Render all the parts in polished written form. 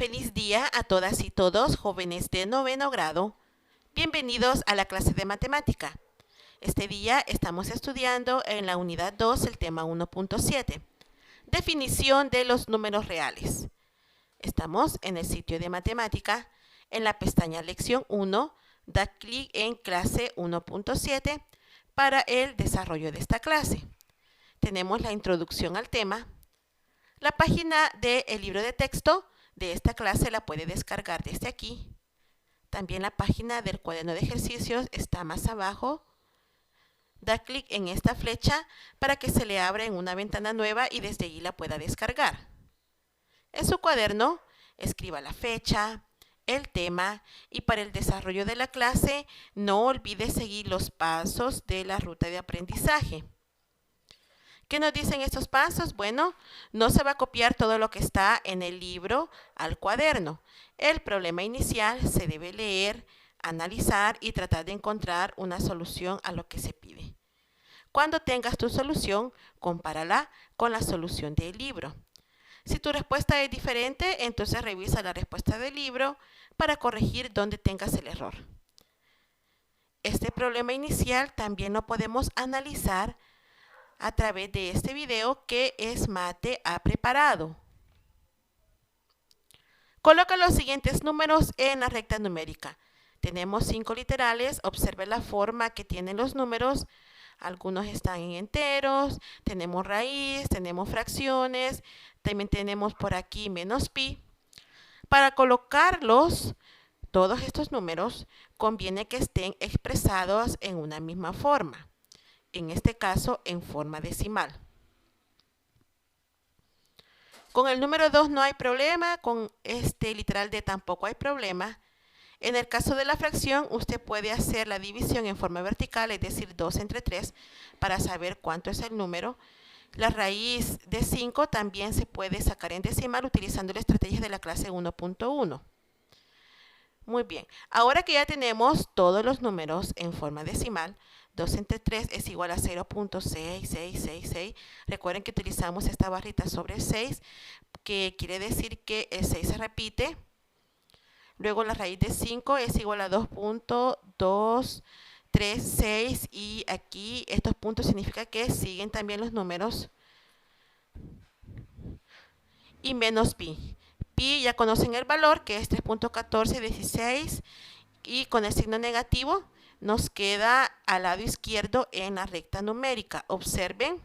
Feliz día a todas y todos, jóvenes de noveno grado. Bienvenidos a la clase de matemática. Este día estamos estudiando en la unidad 2 el tema 1.7, definición de los números reales. Estamos en el sitio de matemática, en la pestaña lección 1, da clic en clase 1.7 para el desarrollo de esta clase. Tenemos la introducción al tema. La página del libro de texto de esta clase la puede descargar desde aquí. También la página del cuaderno de ejercicios está más abajo. Da clic en esta flecha para que se le abra en una ventana nueva y desde allí la pueda descargar. En su cuaderno, escriba la fecha, el tema y para el desarrollo de la clase no olvide seguir los pasos de la ruta de aprendizaje. ¿Qué nos dicen estos pasos? Bueno, no se va a copiar todo lo que está en el libro al cuaderno. El problema inicial se debe leer, analizar y tratar de encontrar una solución a lo que se pide. Cuando tengas tu solución, compárala con la solución del libro. Si tu respuesta es diferente, entonces revisa la respuesta del libro para corregir donde tengas el error. Este problema inicial también lo podemos analizar a través de este video que Esmate ha preparado. Coloca los siguientes números en la recta numérica. Tenemos 5 literales, observe la forma que tienen los números. Algunos están en enteros, tenemos raíz, tenemos fracciones, también tenemos por aquí menos pi. Para colocarlos, todos estos números, conviene que estén expresados en una misma forma. En este caso, en forma decimal. Con el número 2 no hay problema, con este literal D tampoco hay problema. En el caso de la fracción, usted puede hacer la división en forma vertical, es decir, 2 entre 3, para saber cuánto es el número. La raíz de 5 también se puede sacar en decimal utilizando la estrategia de la clase 1.1. Muy bien, ahora que ya tenemos todos los números en forma decimal, 2 entre 3 es igual a 0.6666. Recuerden que utilizamos esta barrita sobre el 6, que quiere decir que el 6 se repite. Luego la raíz de 5 es igual a 2.236 y aquí estos puntos significa que siguen también los números. Y menos pi. Pi ya conocen el valor, que es 3.1416, y con el signo negativo nos queda al lado izquierdo en la recta numérica. Observen,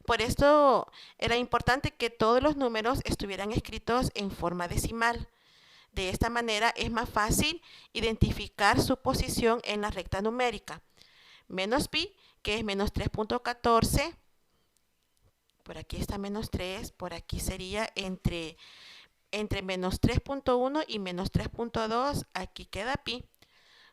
por esto era importante que todos los números estuvieran escritos en forma decimal. De esta manera es más fácil identificar su posición en la recta numérica. Menos pi, que es menos 3.14, por aquí está menos 3, por aquí sería entre menos 3.1 y menos 3.2, aquí queda pi.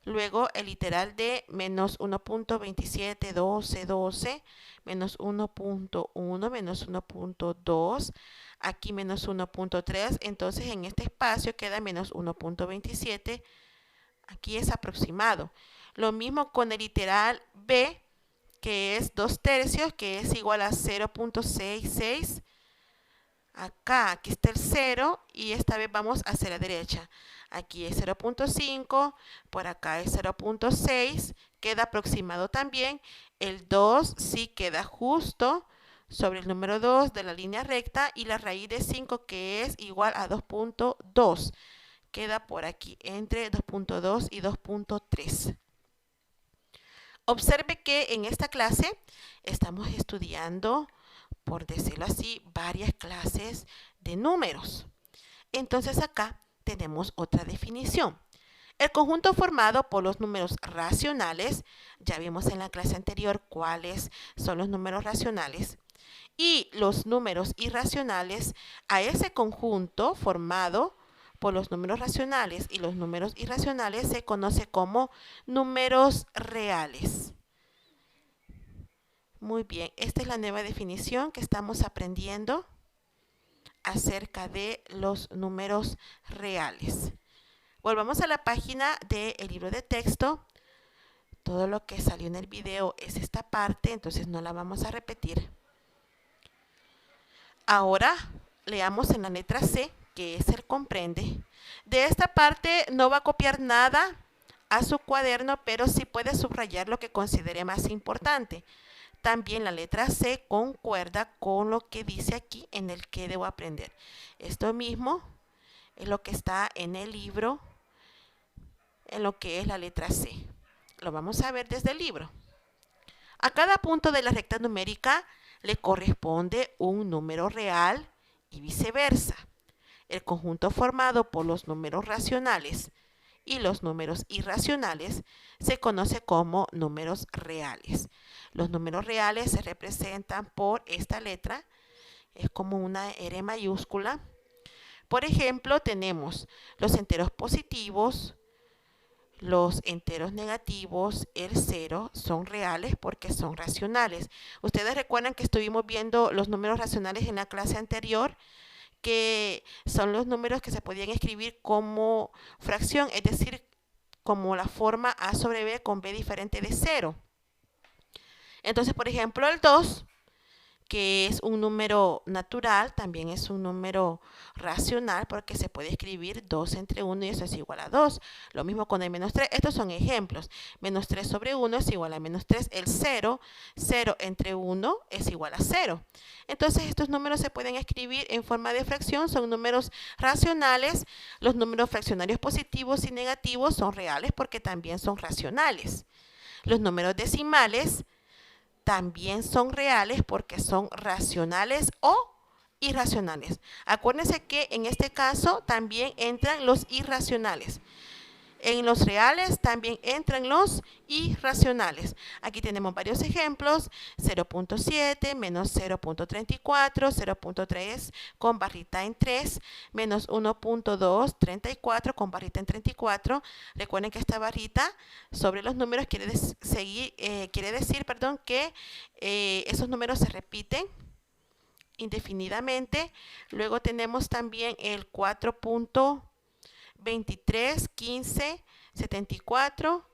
Luego el literal de menos 1.271212, menos 1.1, menos 1.2, aquí menos 1.3, entonces en este espacio queda menos 1.27, aquí es aproximado. Lo mismo con el literal b, que es 2/3, que es igual a 0.66. Aquí está el 0 y esta vez vamos hacia la derecha. Aquí es 0.5, por acá es 0.6, queda aproximado también. El 2 sí queda justo sobre el número 2 de la línea recta y la raíz de 5, que es igual a 2.2, queda por aquí entre 2.2 y 2.3. Observe que en esta clase estamos estudiando, por decirlo así, varias clases de números. Entonces acá tenemos otra definición. El conjunto formado por los números racionales, ya vimos en la clase anterior cuáles son los números racionales, y los números irracionales, a ese conjunto formado por los números racionales y los números irracionales se conoce como números reales. Muy bien, esta es la nueva definición que estamos aprendiendo acerca de los números reales. Volvamos a la página del libro de texto. Todo lo que salió en el video es esta parte, entonces no la vamos a repetir. Ahora leamos en la letra C que es el comprende. De esta parte no va a copiar nada a su cuaderno, pero sí puede subrayar lo que considere más importante. También la letra C concuerda con lo que dice aquí en el que debo aprender. Esto mismo es lo que está en el libro, en lo que es la letra C. Lo vamos a ver desde el libro. A cada punto de la recta numérica le corresponde un número real y viceversa. El conjunto formado por los números racionales y los números irracionales se conoce como números reales. Los números reales se representan por esta letra, es como una R mayúscula. Por ejemplo, tenemos los enteros positivos, los enteros negativos, el 0, son reales porque son racionales. Ustedes recuerdan que estuvimos viendo los números racionales en la clase anterior, que son los números que se podían escribir como fracción, es decir, como la forma a sobre b con b diferente de 0. Entonces, por ejemplo, el 2, que es un número natural, también es un número racional porque se puede escribir 2 entre 1 y eso es igual a 2. Lo mismo con el menos 3. Estos son ejemplos. Menos 3 sobre 1 es igual a menos 3. El 0, 0 entre 1 es igual a 0. Entonces estos números se pueden escribir en forma de fracción, son números racionales. Los números fraccionarios positivos y negativos son reales porque también son racionales. Los números decimales también son reales porque son racionales o irracionales. Acuérdense que en este caso también entran los irracionales. En los reales también entran los irracionales. Aquí tenemos varios ejemplos: 0.7, menos 0.34, 0.3 con barrita en 3, menos 1.2, 34 con barrita en 34. Recuerden que esta barrita sobre los números quiere decir que esos números se repiten indefinidamente. Luego tenemos también el 4.23, 15, 74.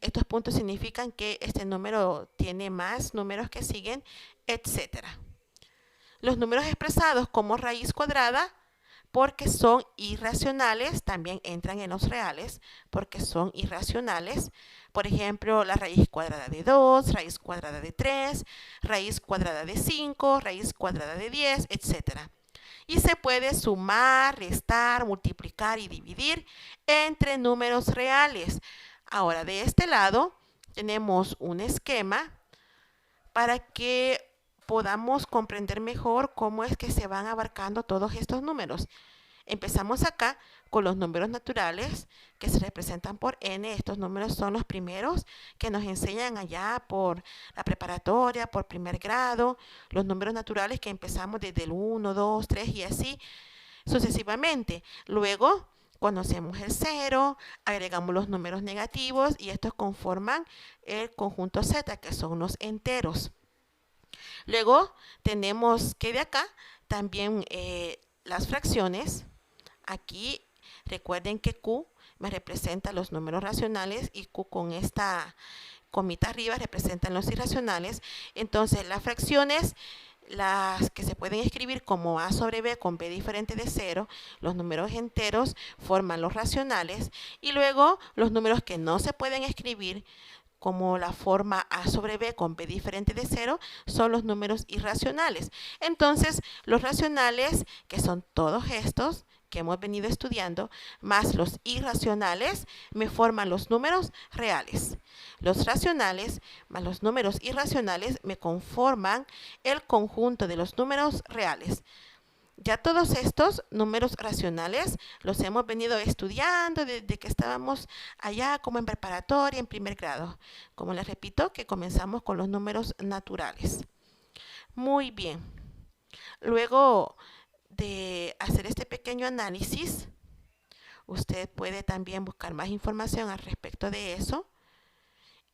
Estos puntos significan que este número tiene más números que siguen, etc. Los números expresados como raíz cuadrada, porque son irracionales, también entran en los reales, porque son irracionales. Por ejemplo, la raíz cuadrada de 2, raíz cuadrada de 3, raíz cuadrada de 5, raíz cuadrada de 10, etc. Y se puede sumar, restar, multiplicar y dividir entre números reales. Ahora, de este lado tenemos un esquema para que podamos comprender mejor cómo es que se van abarcando todos estos números. Empezamos acá con los números naturales que se representan por n. Estos números son los primeros que nos enseñan allá por la preparatoria, por primer grado. Los números naturales que empezamos desde el 1, 2, 3 y así sucesivamente. Luego conocemos el 0, agregamos los números negativos y estos conforman el conjunto Z, que son los enteros. Luego tenemos que de acá también las fracciones. Aquí recuerden que Q me representa los números racionales y Q con esta comita arriba representan los irracionales. Entonces las fracciones, las que se pueden escribir como a sobre b con b diferente de 0, los números enteros forman los racionales, y luego los números que no se pueden escribir como la forma a sobre b con b diferente de 0 son los números irracionales. Entonces los racionales, que son todos estos que hemos venido estudiando, más los irracionales, me forman los números reales. Los racionales más los números irracionales me conforman el conjunto de los números reales. Ya todos estos números racionales los hemos venido estudiando desde que estábamos allá como en preparatoria, en primer grado. Como les repito, que comenzamos con los números naturales. Muy bien. Luego de hacer este pequeño análisis, usted puede también buscar más información al respecto de eso.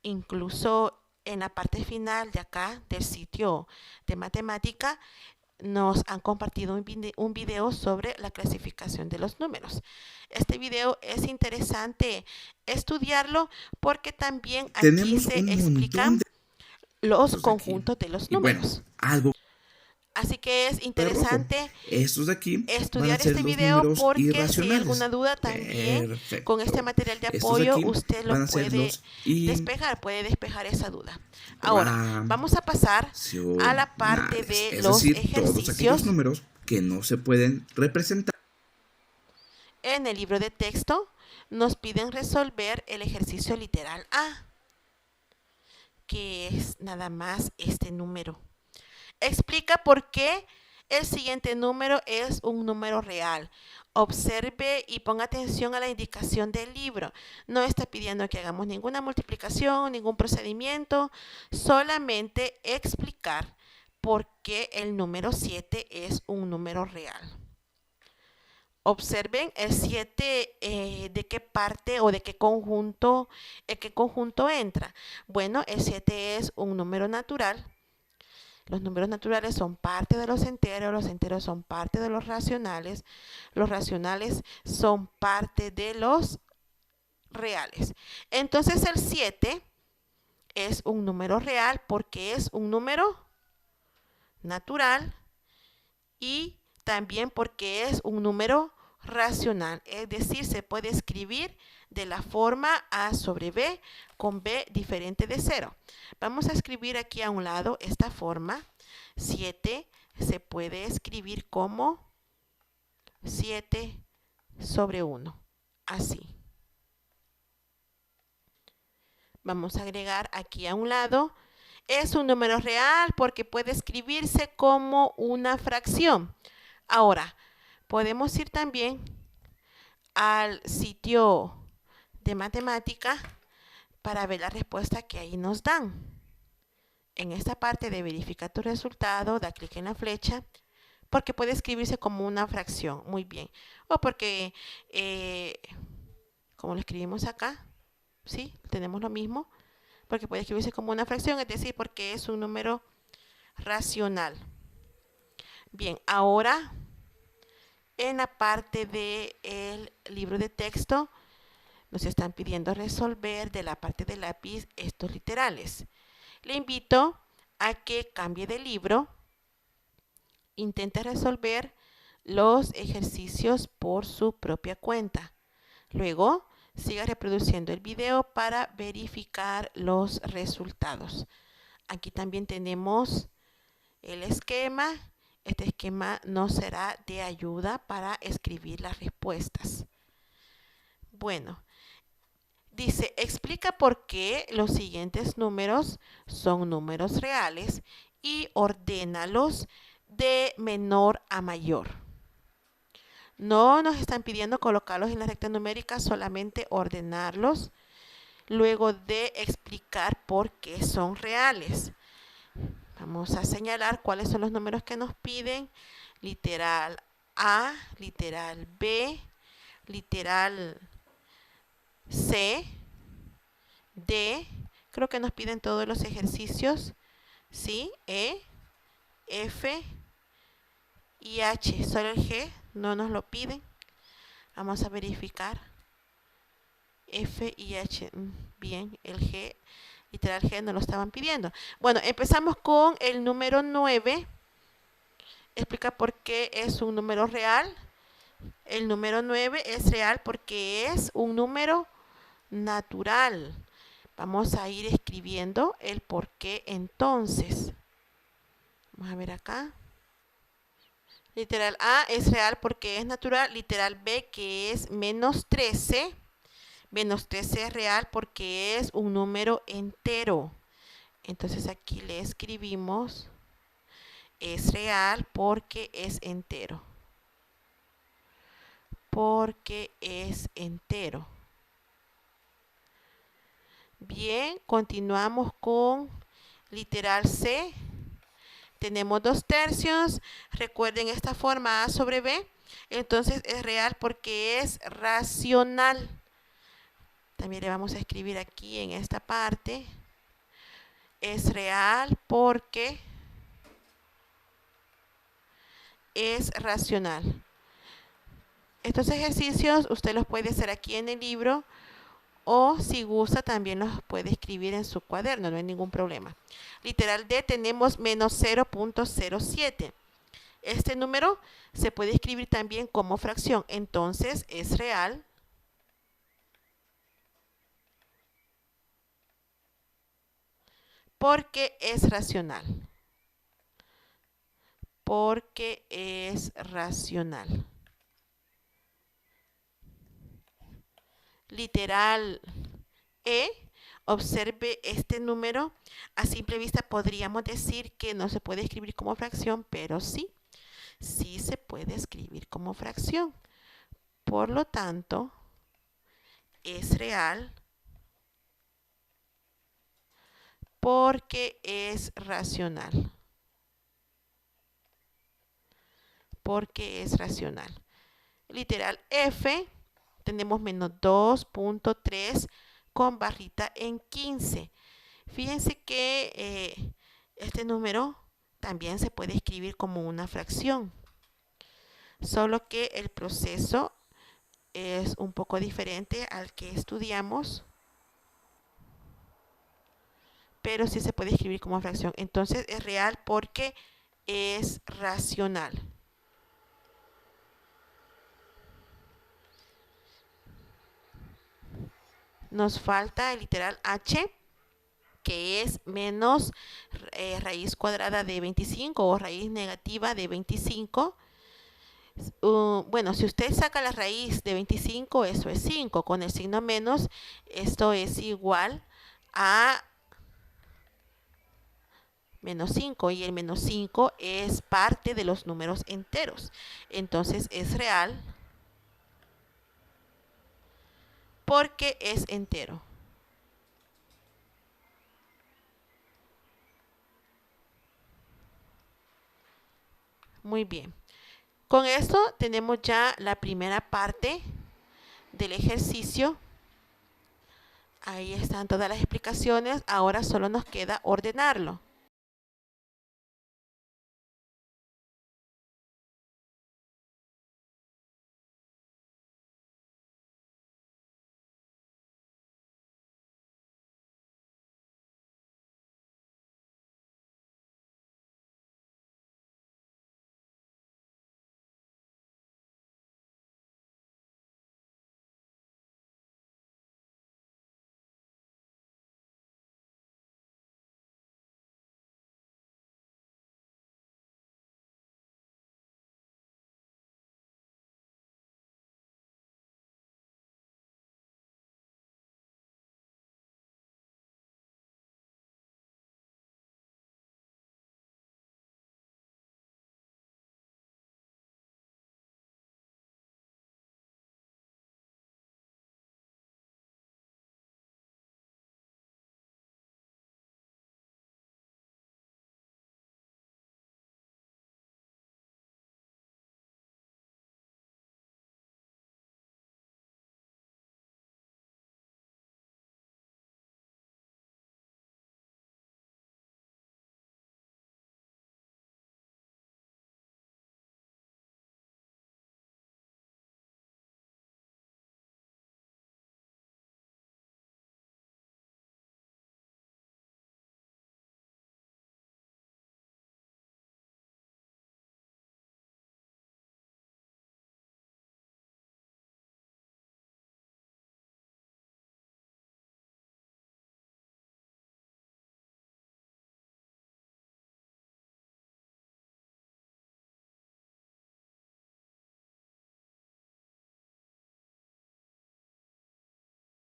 Incluso en la parte final de acá del sitio de matemática, nos han compartido un video sobre la clasificación de los números. Este video es interesante estudiarlo porque también aquí se explican los conjuntos de los números. Bueno, algo Así que es rojo. interesante Estos de aquí van a estudiar ser este los video números porque si hay irracionales. alguna duda también Perfecto. con este material de Estos de apoyo aquí usted lo van a ser puede los puede despejar esa duda. Ahora, vamos a pasar a la parte racionales, de es los decir, todos aquellos ejercicios. números que no se pueden representar. En el libro de texto nos piden resolver el ejercicio literal A, que es nada más este número. Explica por qué el siguiente número es un número real. Observe y ponga atención a la indicación del libro. No está pidiendo que hagamos ninguna multiplicación, ningún procedimiento, solamente explicar por qué el número 7 es un número real. Observen el 7, de qué parte o de qué conjunto entra. Bueno, el 7 es un número natural. Los números naturales son parte de los enteros son parte de los racionales son parte de los reales. Entonces el 7 es un número real porque es un número natural y también porque es un número racional, es decir, se puede escribir de la forma A sobre B con B diferente de 0. Vamos a escribir aquí a un lado esta forma. 7 se puede escribir como 7 sobre 1, así. Vamos a agregar aquí a un lado. Es un número real porque puede escribirse como una fracción. Ahora, podemos ir también al sitio de matemática para ver la respuesta que ahí nos dan. En esta parte de verificar tu resultado, da clic en la flecha, porque puede escribirse como una fracción, muy bien. O porque, como lo escribimos acá, ¿sí? Tenemos lo mismo, porque puede escribirse como una fracción, es decir, porque es un número racional. Bien, ahora en la parte del libro de texto nos están pidiendo resolver de la parte del lápiz estos literales. Le invito a que cambie de libro, intente resolver los ejercicios por su propia cuenta. Luego, siga reproduciendo el video para verificar los resultados. Aquí también tenemos el esquema. Este esquema nos será de ayuda para escribir las respuestas. Bueno, dice, explica por qué los siguientes números son números reales y ordénalos de menor a mayor. No nos están pidiendo colocarlos en la recta numérica, solamente ordenarlos, luego de explicar por qué son reales. Vamos a señalar cuáles son los números que nos piden. Literal A, literal B, literal C, D. Creo que nos piden todos los ejercicios. ¿Sí? E, F y H. Solo el G no nos lo piden. Vamos a verificar. F y H. Bien, el G, literal G, no lo estaban pidiendo. Bueno, empezamos con el número 9. Explica por qué es un número real. El número 9 es real porque es un número natural. Vamos a ir escribiendo el por qué entonces. Vamos a ver acá. Literal A es real porque es natural. Literal B, que es menos 13. Menos 13 es real porque es un número entero. Entonces aquí le escribimos, es real porque es entero. Porque es entero. Bien, continuamos con literal C. Tenemos 2/3. Recuerden esta forma A sobre B. Entonces es real porque es racional. También le vamos a escribir aquí en esta parte. Es real porque es racional. Estos ejercicios usted los puede hacer aquí en el libro o si gusta también los puede escribir en su cuaderno, no hay ningún problema. Literal D tenemos menos 0.07. Este número se puede escribir también como fracción, entonces es real porque es racional. Porque es racional. Literal E, observe este número. A simple vista podríamos decir que no se puede escribir como fracción, pero sí se puede escribir como fracción. Por lo tanto, es real porque es racional. Porque es racional. Literal F, tenemos menos 2.3 con barrita en 15. Fíjense que este número también se puede escribir como una fracción, solo que el proceso es un poco diferente al que estudiamos, pero sí se puede escribir como fracción. Entonces es real porque es racional. Nos falta el literal H, que es menos raíz cuadrada de 25 o raíz negativa de 25. Bueno, si usted saca la raíz de 25, eso es 5. Con el signo menos, esto es igual a menos 5. Y el menos 5 es parte de los números enteros. Entonces es real porque es entero. Muy bien. Con esto tenemos ya la primera parte del ejercicio. Ahí están todas las explicaciones. Ahora solo nos queda ordenarlo.